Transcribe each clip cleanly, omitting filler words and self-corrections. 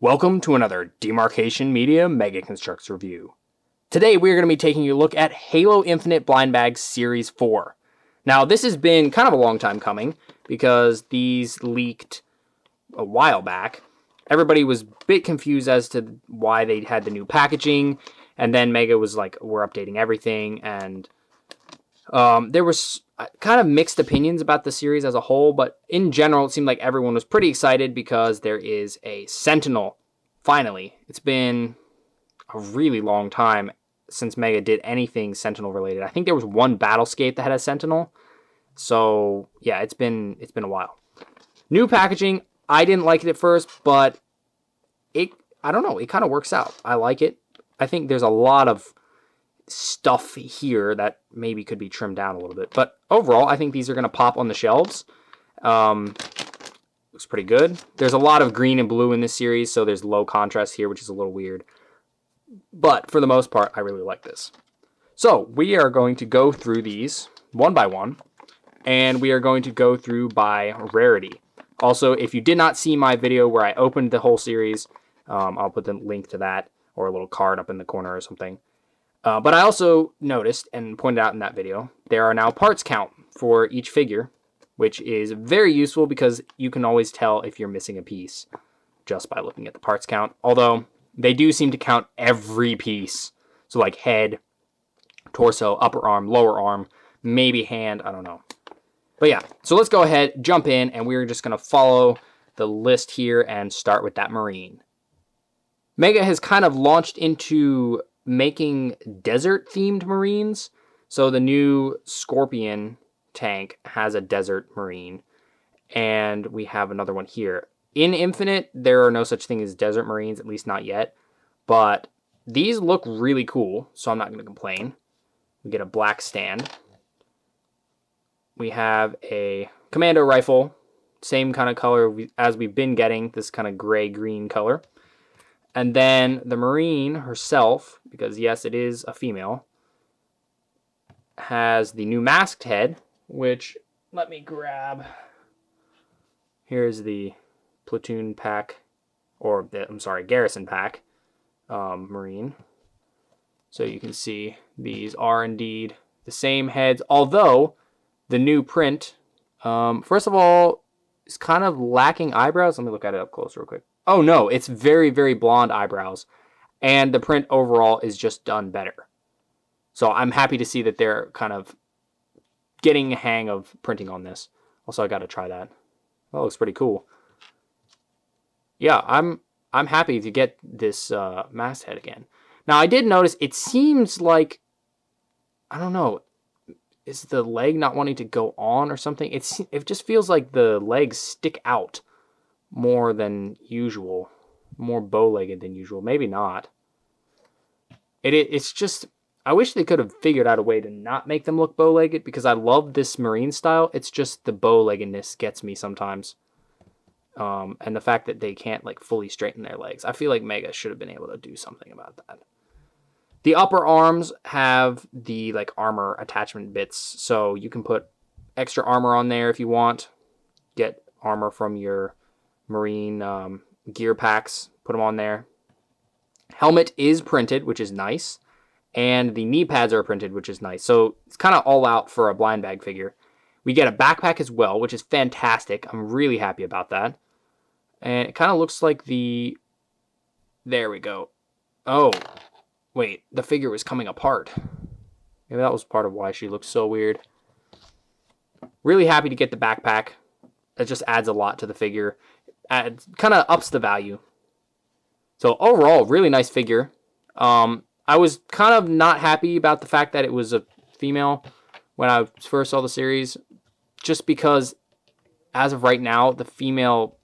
Welcome to another Demarcation Media Mega Construx review. Today we're going to be taking a look at Halo Infinite Blind Bags Series 4. Now this has been kind of a long time coming because these leaked a while back. Everybody was a bit confused as to why they had the new packaging, and then Mega was like, we're updating everything, and there was kind of mixed opinions about the series as a whole, but in general, it seemed like everyone was pretty excited because there is a Sentinel. Finally, it's been a really long time since Mega did anything Sentinel related. I think there was one Battlescape that had a Sentinel. So yeah, it's been a while. New packaging. I didn't like it at first, but I don't know, it kind of works out. I like it. I think there's a lot of stuff here that maybe could be trimmed down a little bit, but overall I think these are going to pop on the shelves. Looks pretty good. There's a lot of green and blue in this series, so there's low contrast here, which is a little weird, but for the most part I really like this. So we are going to go through these one by one, and we are going to go through by rarity. Also, if you did not see my video where I opened the whole series, I'll put the link to that or a little card up in the corner or something. But I also noticed and pointed out in that video, there are now parts count for each figure, which is very useful because you can always tell if you're missing a piece just by looking at the parts count. Although they do seem to count every piece. So like head, torso, upper arm, lower arm, maybe hand, I don't know. But yeah, so let's go ahead, jump in, and we're just going to follow the list here and start with that Marine. Mega has kind of launched into making desert-themed Marines. So the new Scorpion tank has a desert Marine, and we have another one here. In Infinite, there are no such thing as desert Marines, at least not yet, but these look really cool, so I'm not going to complain. We get a black stand. We have a commando rifle, same kind of color as we've been getting, this kind of gray-green color. And then the Marine herself, because yes, it is a female, has the new masked head, which, let me grab. Here's the platoon pack, or garrison pack Marine. So you can see these are indeed the same heads, although the new print, first of all, is kind of lacking eyebrows. Let me look at it up close real quick. Oh no, it's very, very blonde eyebrows, and the print overall is just done better. So I'm happy to see that they're kind of getting a hang of printing on this. Also, I got to try that. That looks pretty cool. Yeah, I'm happy to get this masthead again. Now, I did notice it seems like, I don't know, is the leg not wanting to go on or something? It just feels like the legs stick out more than usual, more bow-legged than usual. Maybe not. It's just, I wish they could have figured out a way to not make them look bow-legged, because I love this Marine style. It's just the bow-leggedness gets me sometimes, and the fact that they can't like fully straighten their legs. I feel like Mega should have been able to do something about that. The upper arms have the like armor attachment bits, so you can put extra armor on there if you want. Get armor from your Marine gear packs, put them on there. Helmet is printed, which is nice, and the knee pads are printed, which is nice. So it's kind of all out for a blind bag figure. We get a backpack as well, which is fantastic. I'm really happy about that. And it kind of looks like the... There we go. Oh, wait, the figure was coming apart. Maybe that was part of why she looks so weird. Really happy to get the backpack. That just adds a lot to the figure. Kind of ups the value. So overall, really nice figure. I was kind of not happy about the fact that it was a female when I first saw the series, just because as of right now, the female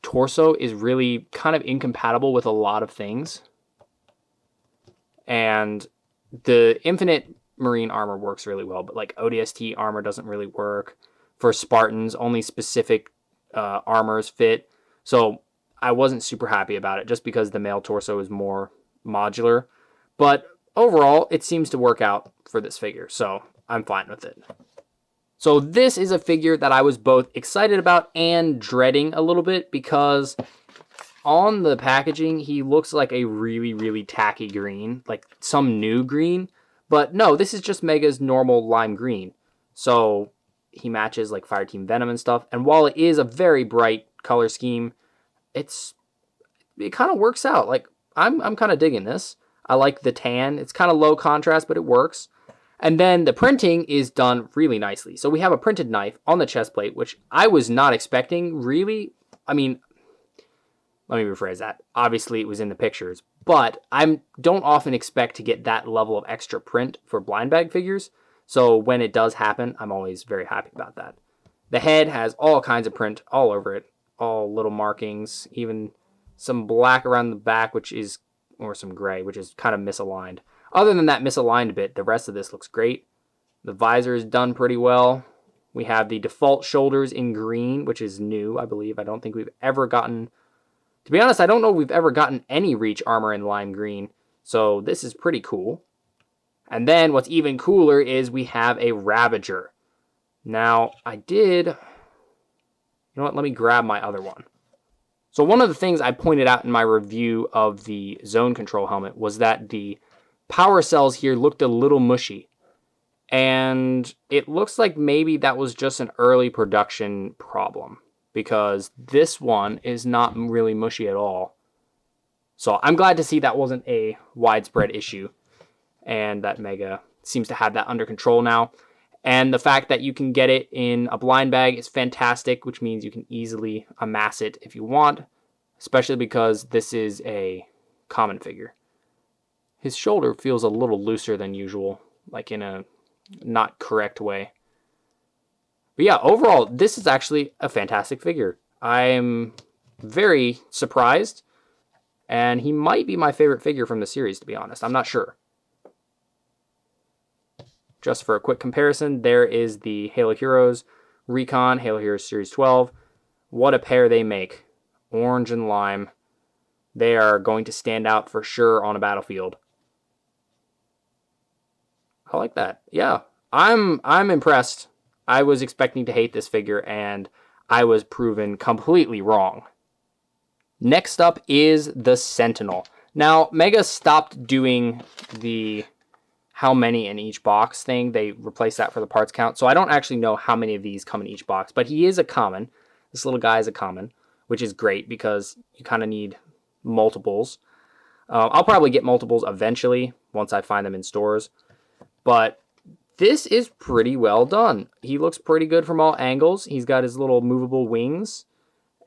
torso is really kind of incompatible with a lot of things. And the Infinite Marine armor works really well, but like ODST armor doesn't really work. For Spartans, only specific armors fit. So I wasn't super happy about it, just because the male torso is more modular. But overall, it seems to work out for this figure, so I'm fine with it. So this is a figure that I was both excited about and dreading a little bit, because on the packaging, he looks like a really, really tacky green, like some new green. But no, this is just Mega's normal lime green. So he matches like Fireteam Venom and stuff. And while it is a very bright color scheme, it kind of works out. Like I'm kind of digging this. I like the tan. It's kind of low contrast, but it works. And then the printing is done really nicely. So we have a printed knife on the chest plate, which I was not expecting, really. I mean, let me rephrase that. Obviously, it was in the pictures, but I don't often expect to get that level of extra print for blind bag figures. So when it does happen, I'm always very happy about that. The head has all kinds of print all over it, all little markings, even some black around the back, or some gray, which is kind of misaligned. Other than that misaligned bit, the rest of this looks great. The visor is done pretty well. We have the default shoulders in green, which is new, I believe. I don't think we've ever gotten... To be honest, I don't know if we've ever gotten any Reach armor in lime green, so this is pretty cool. And then what's even cooler is we have a Ravager. Now, you know what, let me grab my other one. So one of the things I pointed out in my review of the Zone Control helmet was that the power cells here looked a little mushy. And it looks like maybe that was just an early production problem, because this one is not really mushy at all. So I'm glad to see that wasn't a widespread issue, and that Mega seems to have that under control now. And the fact that you can get it in a blind bag is fantastic, which means you can easily amass it if you want, especially because this is a common figure. His shoulder feels a little looser than usual, like in a not correct way. But yeah, overall, this is actually a fantastic figure. I'm very surprised, and he might be my favorite figure from the series, to be honest. I'm not sure. Just for a quick comparison, there is the Halo Heroes Recon, Halo Heroes Series 12. What a pair they make. Orange and lime. They are going to stand out for sure on a battlefield. I like that. Yeah, I'm impressed. I was expecting to hate this figure, and I was proven completely wrong. Next up is the Sentinel. Now, Mega stopped doing the how many in each box thing. They replaced that for the parts count, so I don't actually know how many of these come in each box, but he is a common. This little guy is a common, which is great because you kind of need multiples. I'll probably get multiples eventually once I find them in stores. But this is pretty well done. He looks pretty good from all angles. He's got his little movable wings.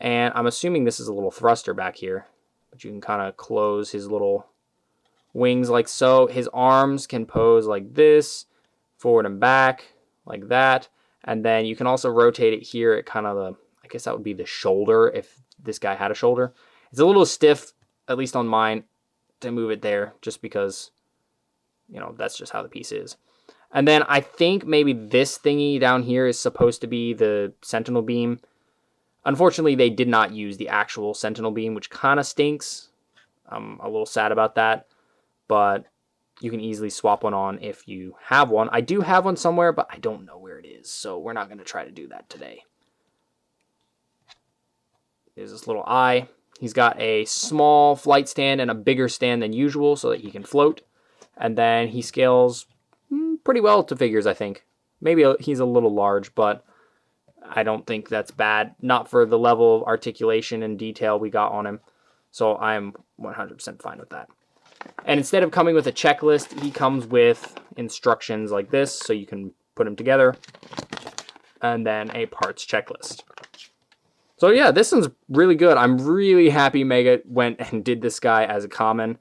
And I'm assuming this is a little thruster back here. But you can kind of close his little wings like so. His arms can pose like this, forward and back, like that. And then you can also rotate it here at kind of the, I guess that would be the shoulder if this guy had a shoulder. It's a little stiff, at least on mine, to move it there just because, you know, that's just how the piece is. And then I think maybe this thingy down here is supposed to be the Sentinel beam. Unfortunately, they did not use the actual Sentinel beam, which kind of stinks. I'm a little sad about that. But you can easily swap one on if you have one. I do have one somewhere, but I don't know where it is. So we're not going to try to do that today. There's this little eye. He's got a small flight stand and a bigger stand than usual so that he can float. And then he scales pretty well to figures, I think. Maybe he's a little large, but I don't think that's bad. Not for the level of articulation and detail we got on him. So I'm 100% fine with that. And instead of coming with a checklist, he comes with instructions like this, so you can put them together. And then a parts checklist. So yeah, this one's really good. I'm really happy Mega went and did this guy as a common.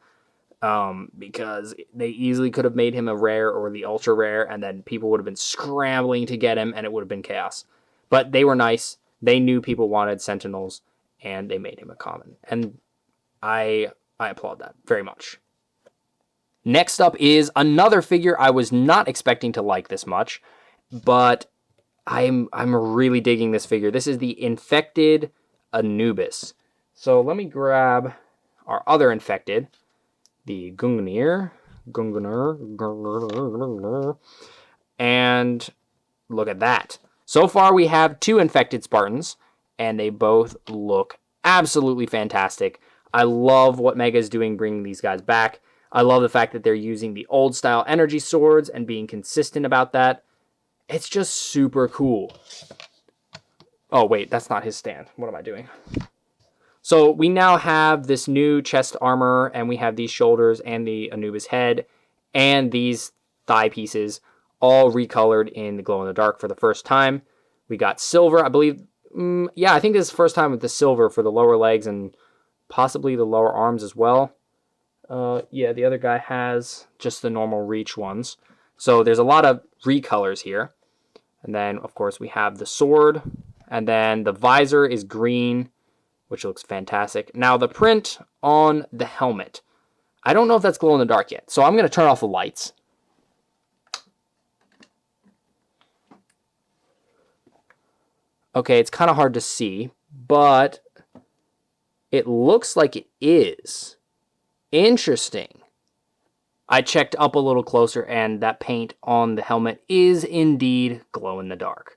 Because they easily could have made him a rare or the ultra rare, and then people would have been scrambling to get him, and it would have been chaos. But they were nice. They knew people wanted Sentinels, and they made him a common. And I applaud that very much. Next up is another figure I was not expecting to like this much, but I'm really digging this figure. This is the Infected Anubis. So let me grab our other Infected. The Gungnir, and look at that. So far we have 2 infected Spartans, and they both look absolutely fantastic. I love what Mega is doing bringing these guys back. I love the fact that they're using the old style energy swords and being consistent about that. It's just super cool. Oh, wait, that's not his stand. What am I doing? So we now have this new chest armor, and we have these shoulders and the Anubis head and these thigh pieces all recolored in the glow-in-the-dark for the first time. We got silver, I believe. Yeah, I think this is the first time with the silver for the lower legs and possibly the lower arms as well. Yeah, the other guy has just the normal reach ones. So there's a lot of recolors here. And then, of course, we have the sword. And then the visor is green, which looks fantastic. Now, the print on the helmet. I don't know if that's glow in the dark yet. So I'm going to turn off the lights. Okay, it's kind of hard to see, but it looks like it is. Interesting. I checked up a little closer, and that paint on the helmet is indeed glow in the dark.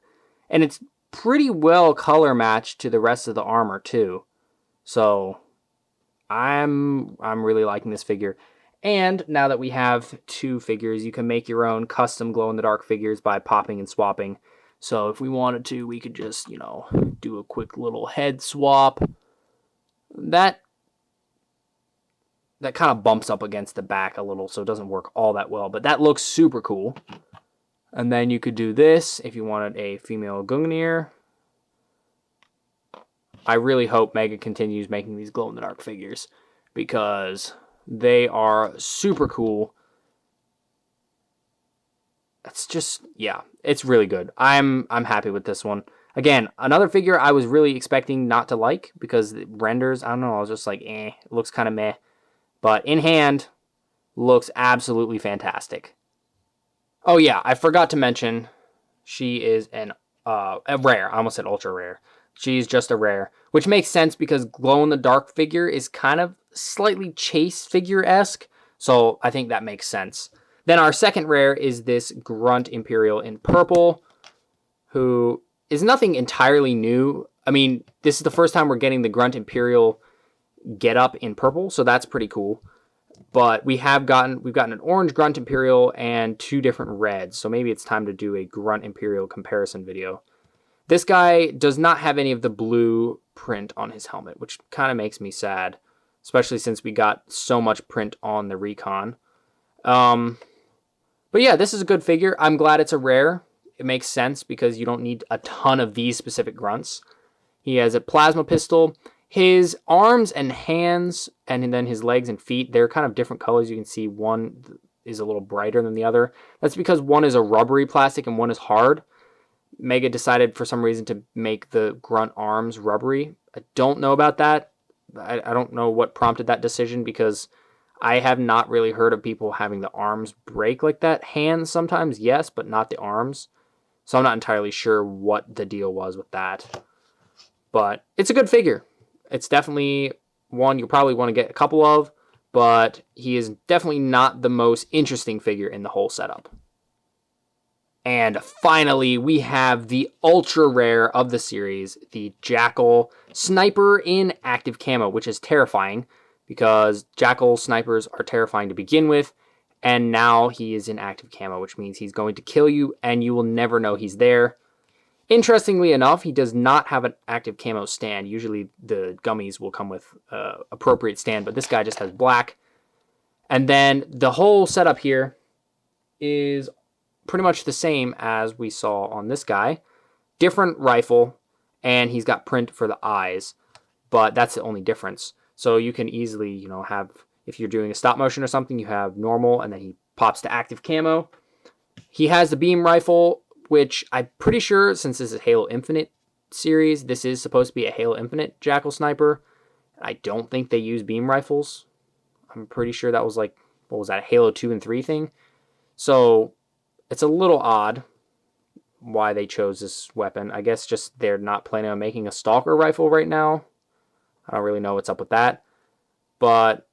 And it's pretty well color matched to the rest of the armor too. So I'm really liking this figure. And now that we have two figures, you can make your own custom glow in the dark figures by popping and swapping. So if we wanted to, we could just, do a quick little head swap. That kind of bumps up against the back a little, so it doesn't work all that well. But that looks super cool. And then you could do this if you wanted a female Gungnir. I really hope Mega continues making these glow-in-the-dark figures because they are super cool. It's just, yeah, it's really good. I'm happy with this one. Again, another figure I was really expecting not to like because it renders, I don't know, I was just like, it looks kind of meh. But in hand, looks absolutely fantastic. Oh yeah, I forgot to mention, she is a rare. I almost said ultra rare. She's just a rare, which makes sense because glow-in-the-dark figure is kind of slightly chase figure-esque, so I think that makes sense. Then our second rare is this Grunt Imperial in purple, who is nothing entirely new. I mean, this is the first time we're getting the Grunt Imperial get-up in purple, so that's pretty cool. But we've gotten an orange Grunt Imperial and two different reds, so maybe it's time to do a Grunt Imperial comparison video. This guy does not have any of the blue print on his helmet, which kind of makes me sad, especially since we got so much print on the Recon. But yeah, this is a good figure. I'm glad it's a rare. It makes sense because you don't need a ton of these specific grunts. He has a plasma pistol. His arms and hands, and then his legs and feet, they're kind of different colors. You can see one is a little brighter than the other. That's because one is a rubbery plastic and one is hard. Mega decided for some reason to make the grunt arms rubbery. I don't know about that. I don't know what prompted that decision because I have not really heard of people having the arms break like that. Hands sometimes, yes, but not the arms. So I'm not entirely sure what the deal was with that. But it's a good figure. It's definitely one you'll probably want to get a couple of, but he is definitely not the most interesting figure in the whole setup. And finally, we have the ultra rare of the series, the Jackal Sniper in active camo, which is terrifying because Jackal snipers are terrifying to begin with, and now he is in active camo, which means he's going to kill you and you will never know he's there. Interestingly enough, he does not have an active camo stand. Usually the gummies will come with appropriate stand, but this guy just has black. And then the whole setup here is pretty much the same as we saw on this guy. Different rifle, and he's got print for the eyes, but that's the only difference. So you can easily, have, if you're doing a stop motion or something, you have normal, and then he pops to active camo. He has the beam rifle, which I'm pretty sure, since this is Halo Infinite series, this is supposed to be a Halo Infinite Jackal Sniper. I don't think they use beam rifles. I'm pretty sure that was like, what was that, a Halo 2 and 3 thing? So it's a little odd why they chose this weapon. I guess just they're not planning on making a Stalker rifle right now. I don't really know what's up with that. But,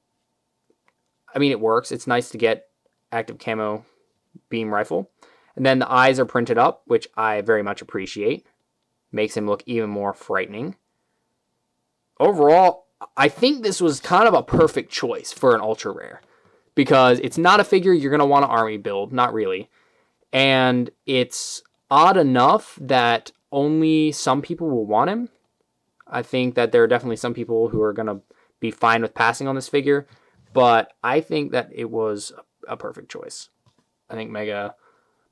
I mean, it works. It's nice to get active camo beam rifle. And then the eyes are printed up, which I very much appreciate. Makes him look even more frightening. overall, I think this was kind of a perfect choice for an ultra rare because it's not a figure you're going to want to army build, not really. And it's odd enough that only some people will want him. I think that there are definitely some people who are going to be fine with passing on this figure, but I think that it was a perfect choice. I think Mega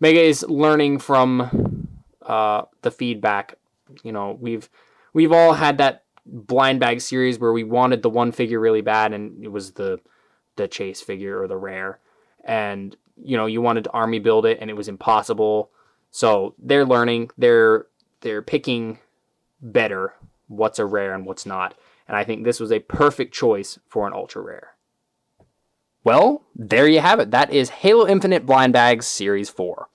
is learning from the feedback. You know, we've all had that blind bag series where we wanted the one figure really bad, and it was the chase figure or the rare, and you know you wanted to army build it, and it was impossible. So they're learning. They're picking better what's a rare and what's not, and I think this was a perfect choice for an ultra rare. Well, there you have it. That is Halo Infinite Blind Bags Series 4.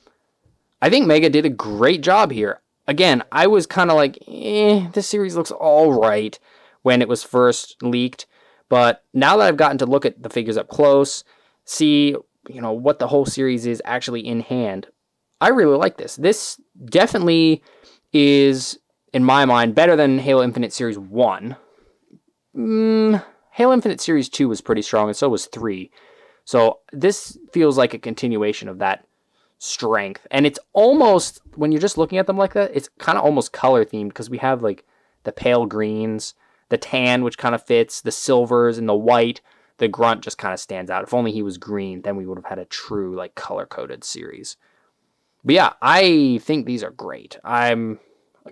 I think Mega did a great job here. Again, I was kind of like, this series looks all right when it was first leaked. But now that I've gotten to look at the figures up close, see, you know, what the whole series is actually in hand, I really like this. This definitely is, in my mind, better than Halo Infinite Series 1. Halo Infinite Series 2 was pretty strong, and so was 3. So this feels like a continuation of that strength. And it's almost, when you're just looking at them like that, it's kind of almost color themed because we have like the pale greens, the tan, which kind of fits, the silvers and the white. The Grunt just kind of stands out. If only he was green, then we would have had a true like color-coded series. But yeah, I think these are great. I'm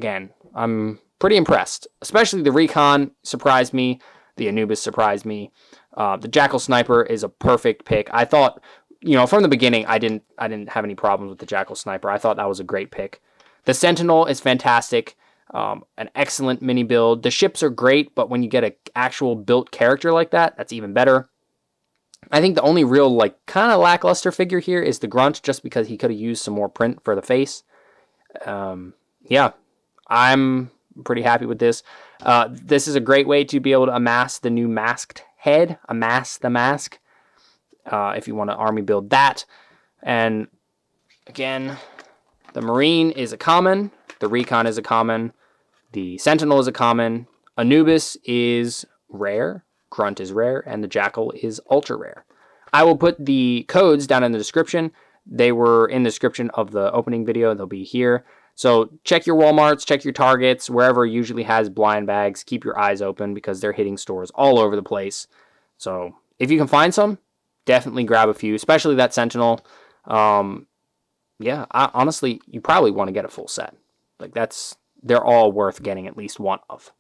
pretty impressed. Especially the Recon surprised me. The Anubis surprised me. The Jackal Sniper is a perfect pick. I thought, you know, from the beginning, I didn't have any problems with the Jackal Sniper. I thought that was a great pick. The Sentinel is fantastic. An excellent mini build. The ships are great, but when you get an actual built character like that, that's even better. I think the only real, like, kind of lackluster figure here is the Grunt, just because he could have used some more print for the face. Yeah, I'm pretty happy with this. This is a great way to be able to amass the new masked head. Amass the mask. If you want to army build that. And again, the Marine is a common. The Recon is a common. The Sentinel is a common. Anubis is rare. Grunt is rare. And the Jackal is ultra rare. I will put the codes down in the description. They were in the description of the opening video. They'll be here. So check your Walmarts, check your Targets, wherever usually has blind bags. Keep your eyes open because they're hitting stores all over the place. So if you can find some, definitely grab a few, especially that Sentinel. Yeah, honestly, you probably want to get a full set. Like they're all worth getting at least one of.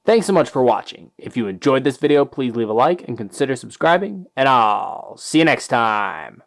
Thanks so much for watching. If you enjoyed this video, please leave a like and consider subscribing, and I'll see you next time.